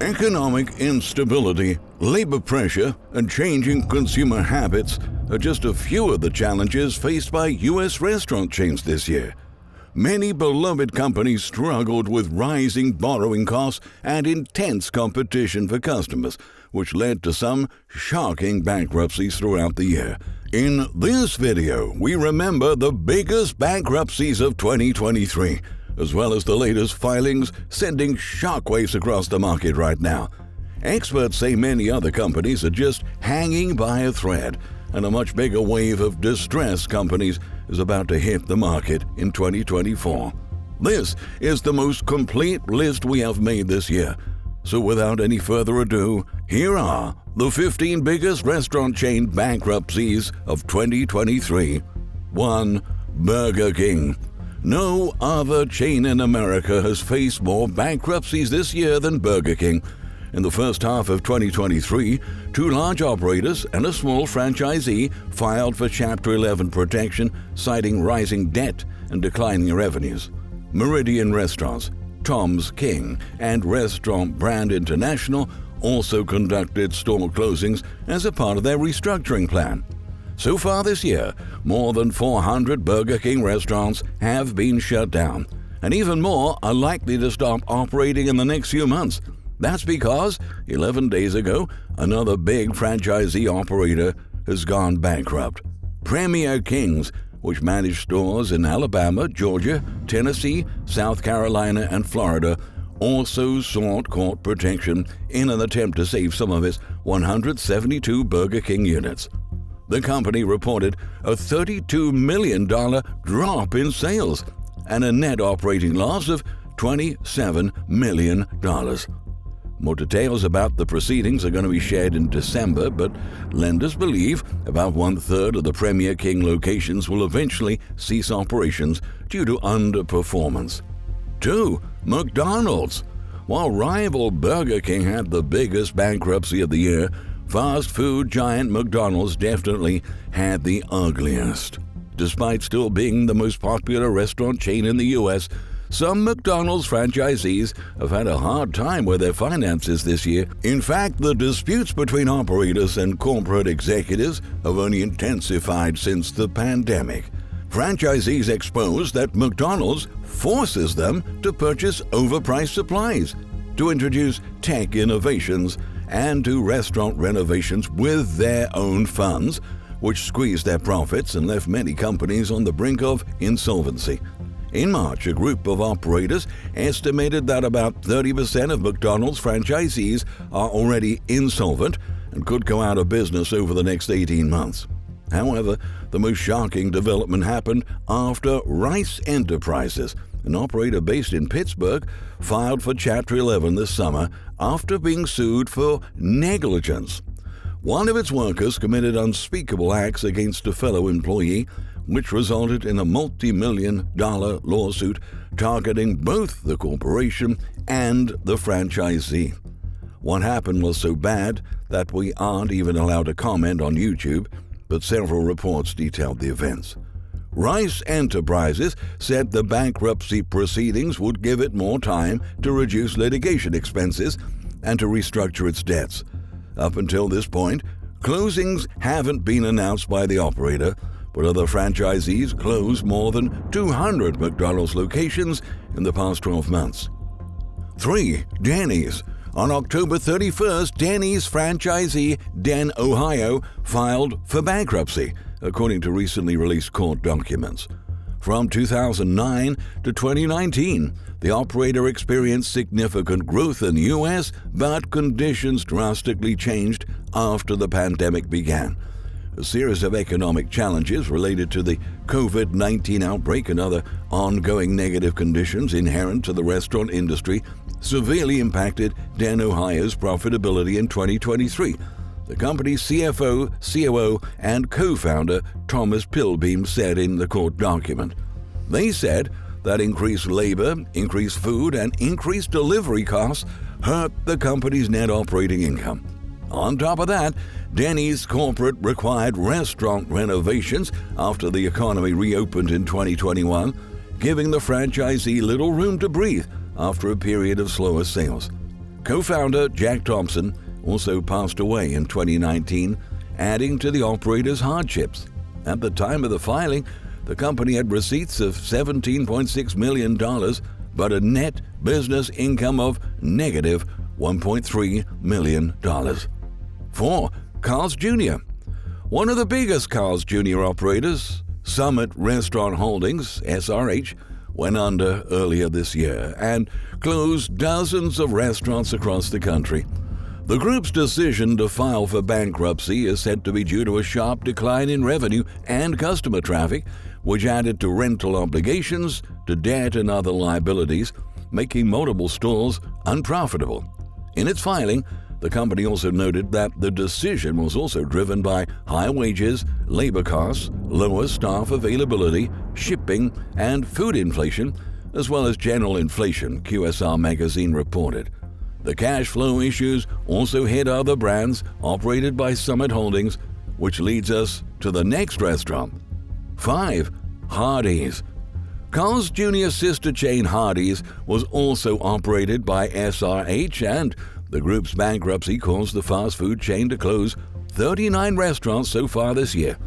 Economic instability, labor pressure, and changing consumer habits are just a few of the challenges faced by U.S. restaurant chains this year. Many beloved companies struggled with rising borrowing costs and intense competition for customers, which led to some shocking bankruptcies throughout the year. In this video, we remember the biggest bankruptcies of 2023, as well as the latest filings sending shockwaves across the market right now. Experts say many other companies are just hanging by a thread, and a much bigger wave of distressed companies is about to hit the market in 2024. This is the most complete list we have made this year. So without any further ado, here are the 15 biggest restaurant chain bankruptcies of 2023. 1. Burger King. No other chain in America has faced more bankruptcies this year than Burger King. In the first half of 2023, two large operators and a small franchisee filed for Chapter 11 protection, citing rising debt and declining revenues. Meridian Restaurants, Tom's King, and Restaurant Brand International also conducted store closings as a part of their restructuring plan. So far this year, more than 400 Burger King restaurants have been shut down, and even more are likely to stop operating in the next few months. That's because 11 days ago, another big franchisee operator has gone bankrupt. Premier Kings, which managed stores in Alabama, Georgia, Tennessee, South Carolina, and Florida, also sought court protection in an attempt to save some of its 172 Burger King units. The company reported a $32 million drop in sales and a net operating loss of $27 million. More details about the proceedings are going to be shared in December, but lenders believe about 1/3 of the Premier King locations will eventually cease operations due to underperformance. 2. McDonald's. While rival Burger King had the biggest bankruptcy of the year, fast food giant McDonald's definitely had the ugliest. Despite still being the most popular restaurant chain in the U.S., some McDonald's franchisees have had a hard time with their finances this year. In fact, the disputes between operators and corporate executives have only intensified since the pandemic. Franchisees exposed that McDonald's forces them to purchase overpriced supplies, to introduce tech innovations, and do restaurant renovations with their own funds, which squeezed their profits and left many companies on the brink of insolvency. In March, a group of operators estimated that about 30% of McDonald's franchisees are already insolvent and could go out of business over the next 18 months. However, the most shocking development happened after Rice Enterprises, an operator based in Pittsburgh, filed for Chapter 11 this summer after being sued for negligence. One of its workers committed unspeakable acts against a fellow employee, which resulted in a multi-million-dollar lawsuit targeting both the corporation and the franchisee. What happened was so bad that we aren't even allowed to comment on YouTube, but several reports detailed the events. Rice Enterprises said the bankruptcy proceedings would give it more time to reduce litigation expenses and to restructure its debts. Up until this point, closings haven't been announced by the operator, but other franchisees closed more than 200 McDonald's locations in the past 12 months. 3. Denny's. On October 31st, Denny's franchisee Den Ohio filed for bankruptcy, according to recently released court documents. From 2009 to 2019, the operator experienced significant growth in the U.S., but conditions drastically changed after the pandemic began. A series of economic challenges related to the COVID-19 outbreak and other ongoing negative conditions inherent to the restaurant industry severely impacted Den Ohio's profitability in 2023. The company's CFO, COO, and co-founder Thomas Pilbeam said in the court document. They said that increased labor, increased food, and increased delivery costs hurt the company's net operating income. On top of that, Denny's corporate required restaurant renovations after the economy reopened in 2021, giving the franchisee little room to breathe after a period of slower sales. Co-founder Jack Thompson also passed away in 2019, adding to the operator's hardships. At the time of the filing, the company had receipts of $17.6 million, but a net business income of negative $1.3 million. 4. Carl's Jr. One of the biggest Carl's Jr. operators, Summit Restaurant Holdings, SRH, went under earlier this year and closed dozens of restaurants across the country. The group's decision to file for bankruptcy is said to be due to a sharp decline in revenue and customer traffic, which added to rental obligations, to debt and other liabilities, making multiple stores unprofitable. In its filing, the company also noted that the decision was also driven by high wages, labor costs, lower staff availability, shipping, and food inflation, as well as general inflation, QSR magazine reported. The cash flow issues also hit other brands operated by Summit Holdings, which leads us to the next restaurant. 5. Hardees. Carl's Jr. sister chain Hardees was also operated by SRH, and the group's bankruptcy caused the fast food chain to close 39 restaurants so far this year.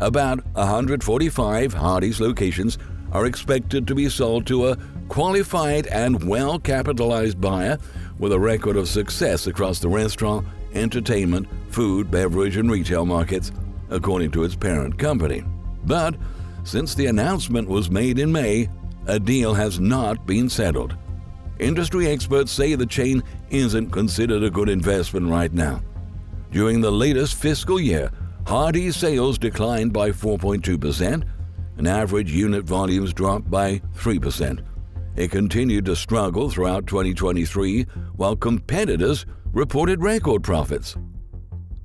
About 145 Hardees locations are expected to be sold to a qualified and well-capitalized buyer with a record of success across the restaurant, entertainment, food, beverage, and retail markets, according to its parent company. But since the announcement was made in May, a deal has not been settled. Industry experts say the chain isn't considered a good investment right now. During the latest fiscal year, Hardees sales declined by 4.2%, and average unit volumes dropped by 3%. It continued to struggle throughout 2023, while competitors reported record profits.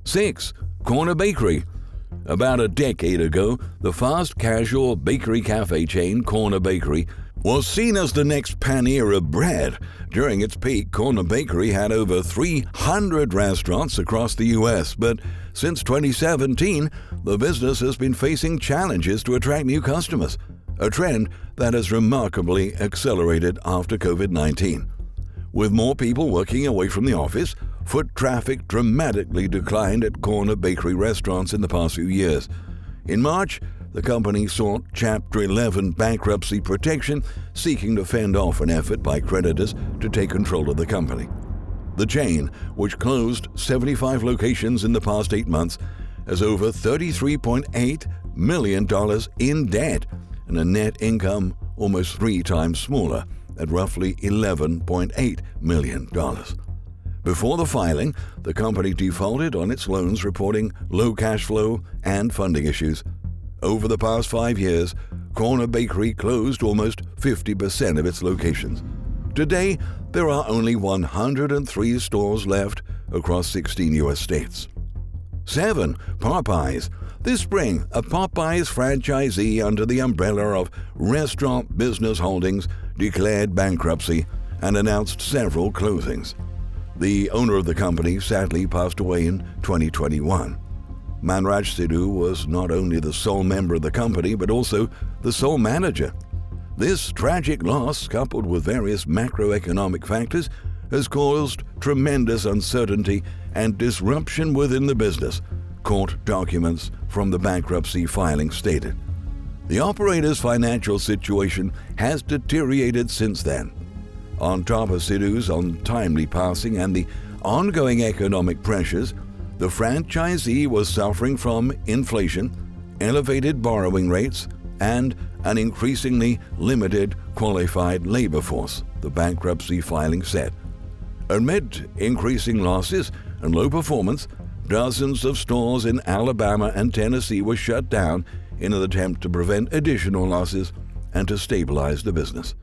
6. Corner Bakery. About a decade ago, the fast casual bakery cafe chain Corner Bakery was seen as the next pioneer of bread. During its peak, Corner Bakery had over 300 restaurants across the U.S., but since 2017, the business has been facing challenges to attract new customers, a trend that has remarkably accelerated after COVID-19. With more people working away from the office, foot traffic dramatically declined at Corner Bakery restaurants in the past few years. In March, the company sought Chapter 11 bankruptcy protection, seeking to fend off an effort by creditors to take control of the company. The chain, which closed 75 locations in the past 8 months, has over $33.8 million in debt and a net income almost 3 times smaller at roughly $11.8 million. Before the filing, the company defaulted on its loans, reporting low cash flow and funding issues. Over the past 5 years, Corner Bakery closed almost 50% of its locations. Today, there are only 103 stores left across 16 U.S. states. 7. Popeyes. This spring, a Popeyes franchisee under the umbrella of Restaurant Business Holdings declared bankruptcy and announced several closings. The owner of the company sadly passed away in 2021. Manraj Sidhu was not only the sole member of the company, but also the sole manager. This tragic loss, coupled with various macroeconomic factors, has caused tremendous uncertainty and disruption within the business, court documents from the bankruptcy filing stated. The operator's financial situation has deteriorated since then. On top of Sidhu's untimely passing and the ongoing economic pressures, the franchisee was suffering from inflation, elevated borrowing rates, and an increasingly limited qualified labor force, the bankruptcy filing said. Amid increasing losses and low performance, dozens of stores in Alabama and Tennessee were shut down in an attempt to prevent additional losses and to stabilize the business.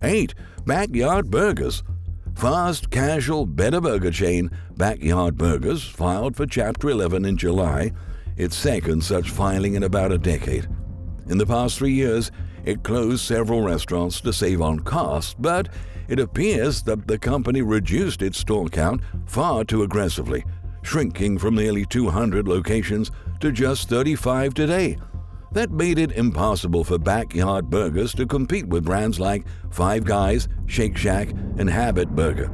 8. Backyard Burgers. Fast casual better burger chain Backyard Burgers filed for Chapter 11 in July, its second such filing in about a decade. In the past 3 years, it closed several restaurants to save on costs, but it appears that the company reduced its store count far too aggressively, shrinking from nearly 200 locations to just 35 today. That made it impossible for Backyard Burgers to compete with brands like Five Guys, Shake Shack, and Habit Burger.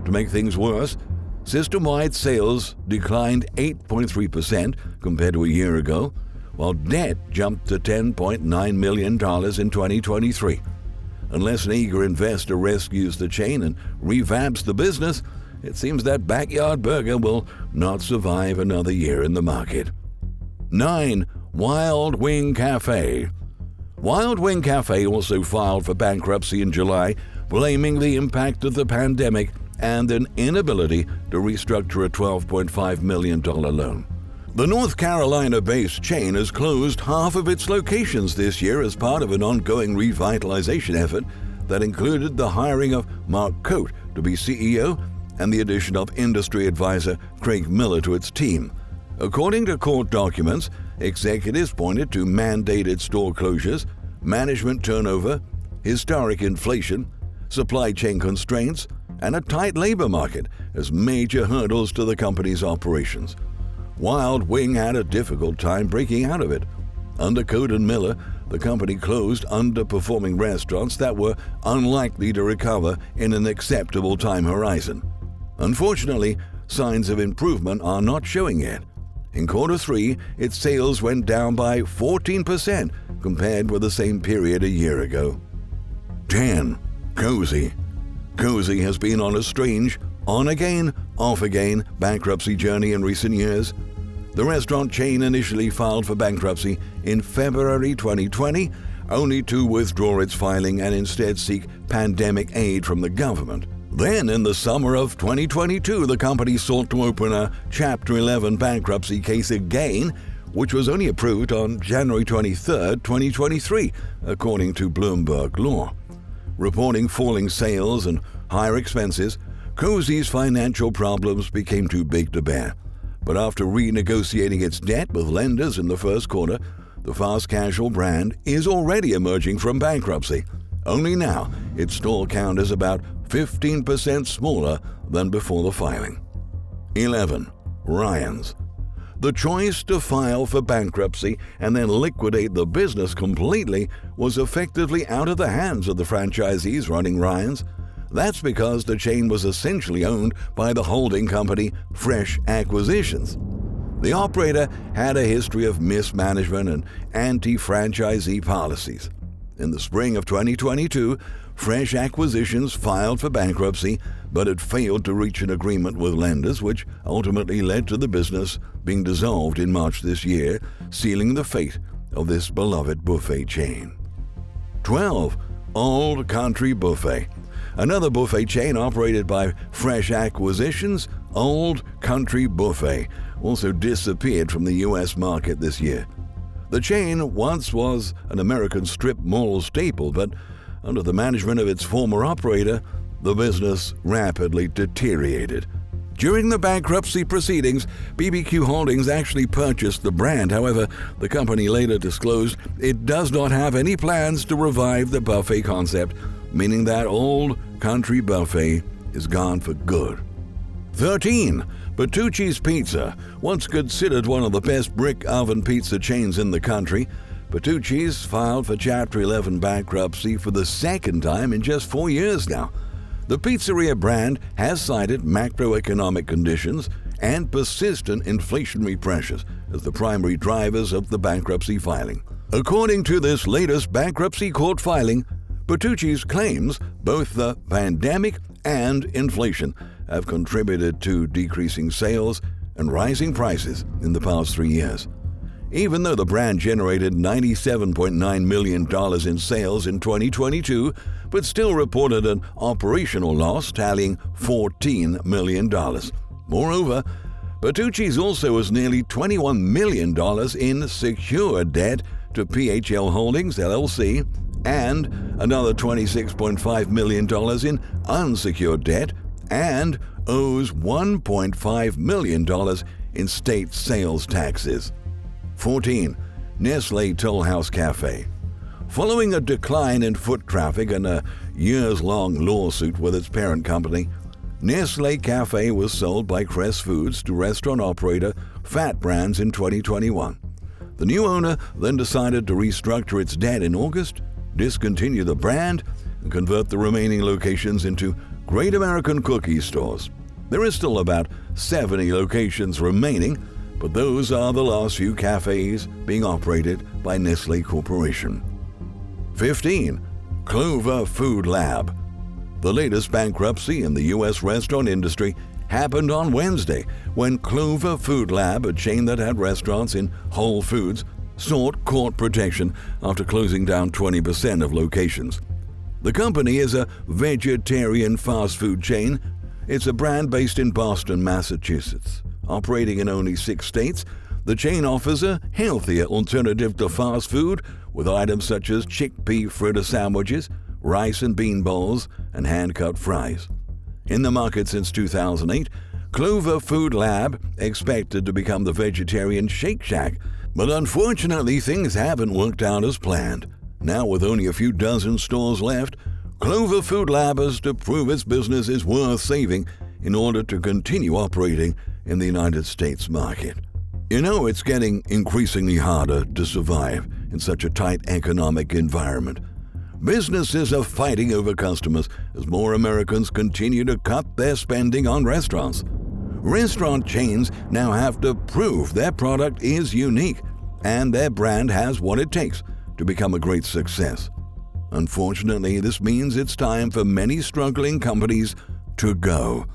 To make things worse, system-wide sales declined 8.3% compared to a year ago, while debt jumped to $10.9 million in 2023. Unless an eager investor rescues the chain and revamps the business, it seems that Backyard Burger will not survive another year in the market. 9. Wild Wing Cafe. Wild Wing Cafe also filed for bankruptcy in July, blaming the impact of the pandemic and an inability to restructure a $12.5 million loan. The North Carolina-based chain has closed half of its locations this year as part of an ongoing revitalization effort that included the hiring of Mark Coate to be CEO and the addition of industry advisor Craig Miller to its team. According to court documents, executives pointed to mandated store closures, management turnover, historic inflation, supply chain constraints, and a tight labor market as major hurdles to the company's operations. Wild Wing had a difficult time breaking out of it. Under Coate and Miller, the company closed underperforming restaurants that were unlikely to recover in an acceptable time horizon. Unfortunately, signs of improvement are not showing yet. In quarter 3, its sales went down by 14% compared with the same period a year ago. 10. Cozy. Cozy has been on a strange, on-again, off-again bankruptcy journey in recent years. The restaurant chain initially filed for bankruptcy in February 2020, only to withdraw its filing and instead seek pandemic aid from the government. Then, in the summer of 2022, the company sought to open a Chapter 11 bankruptcy case again, which was only approved on January 23, 2023, according to Bloomberg Law. Reporting falling sales and higher expenses, Cozy's financial problems became too big to bear. But after renegotiating its debt with lenders in the first quarter, the fast casual brand is already emerging from bankruptcy. Only now, its store count is about 15% smaller than before the filing. 11. Ryan's. The choice to file for bankruptcy and then liquidate the business completely was effectively out of the hands of the franchisees running Ryan's. That's because the chain was essentially owned by the holding company Fresh Acquisitions. The operator had a history of mismanagement and anti-franchisee policies. In the spring of 2022, Fresh Acquisitions filed for bankruptcy, but it failed to reach an agreement with lenders, which ultimately led to the business being dissolved in March this year, sealing the fate of this beloved buffet chain. 12. Old Country Buffet. Another buffet chain operated by Fresh Acquisitions, Old Country Buffet, also disappeared from the U.S. market this year. The chain once was an American strip mall staple, but under the management of its former operator, the business rapidly deteriorated. During the bankruptcy proceedings, BBQ Holdings actually purchased the brand. However, the company later disclosed it does not have any plans to revive the buffet concept, meaning that Old Country Buffet is gone for good. 13. Puchi's Pizza. Once considered one of the best brick oven pizza chains in the country, Puchi's filed for Chapter 11 bankruptcy for the second time in just 4 years now. The pizzeria brand has cited macroeconomic conditions and persistent inflationary pressures as the primary drivers of the bankruptcy filing. According to this latest bankruptcy court filing, Puchi's claims both the pandemic and inflation have contributed to decreasing sales and rising prices in the past 3 years. Even though the brand generated $97.9 million in sales in 2022, but still reported an operational loss tallying $14 million. Moreover, Puchi's also has nearly $21 million in secured debt to PHL Holdings, LLC, and another $26.5 million in unsecured debt, and owes $1.5 million in state sales taxes. 14. Nestle Tollhouse Cafe. Following a decline in foot traffic and a years-long lawsuit with its parent company, Nestle Cafe was sold by Crest Foods to restaurant operator Fat Brands in 2021. The new owner then decided to restructure its debt in August, discontinue the brand, and convert the remaining locations into Great American Cookie stores. There is still about 70 locations remaining, but those are the last few cafes being operated by Nestle Corporation. 15. Clover Food Lab. The latest bankruptcy in the U.S. restaurant industry happened on Wednesday when Clover Food Lab, a chain that had restaurants in Whole Foods, sought court protection after closing down 20% of locations. The company is a vegetarian fast food chain. It's a brand based in Boston, Massachusetts. Operating in only 6 states, the chain offers a healthier alternative to fast food with items such as chickpea fritter sandwiches, rice and bean bowls, and hand-cut fries. In the market since 2008, Clover Food Lab expected to become the vegetarian Shake Shack, but unfortunately things haven't worked out as planned. Now with only a few dozen stores left, Clover Food Lab has to prove its business is worth saving in order to continue operating in the United States market. You know, it's getting increasingly harder to survive in such a tight economic environment. Businesses are fighting over customers as more Americans continue to cut their spending on restaurants. Restaurant chains now have to prove their product is unique and their brand has what it takes to become a great success. Unfortunately, this means it's time for many struggling companies to go.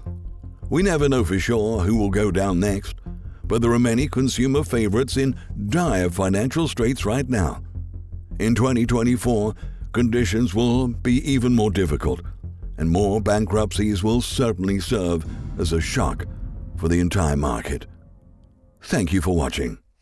We never know for sure who will go down next, but there are many consumer favorites in dire financial straits right now. In 2024, conditions will be even more difficult, and more bankruptcies will certainly serve as a shock for the entire market. Thank you for watching.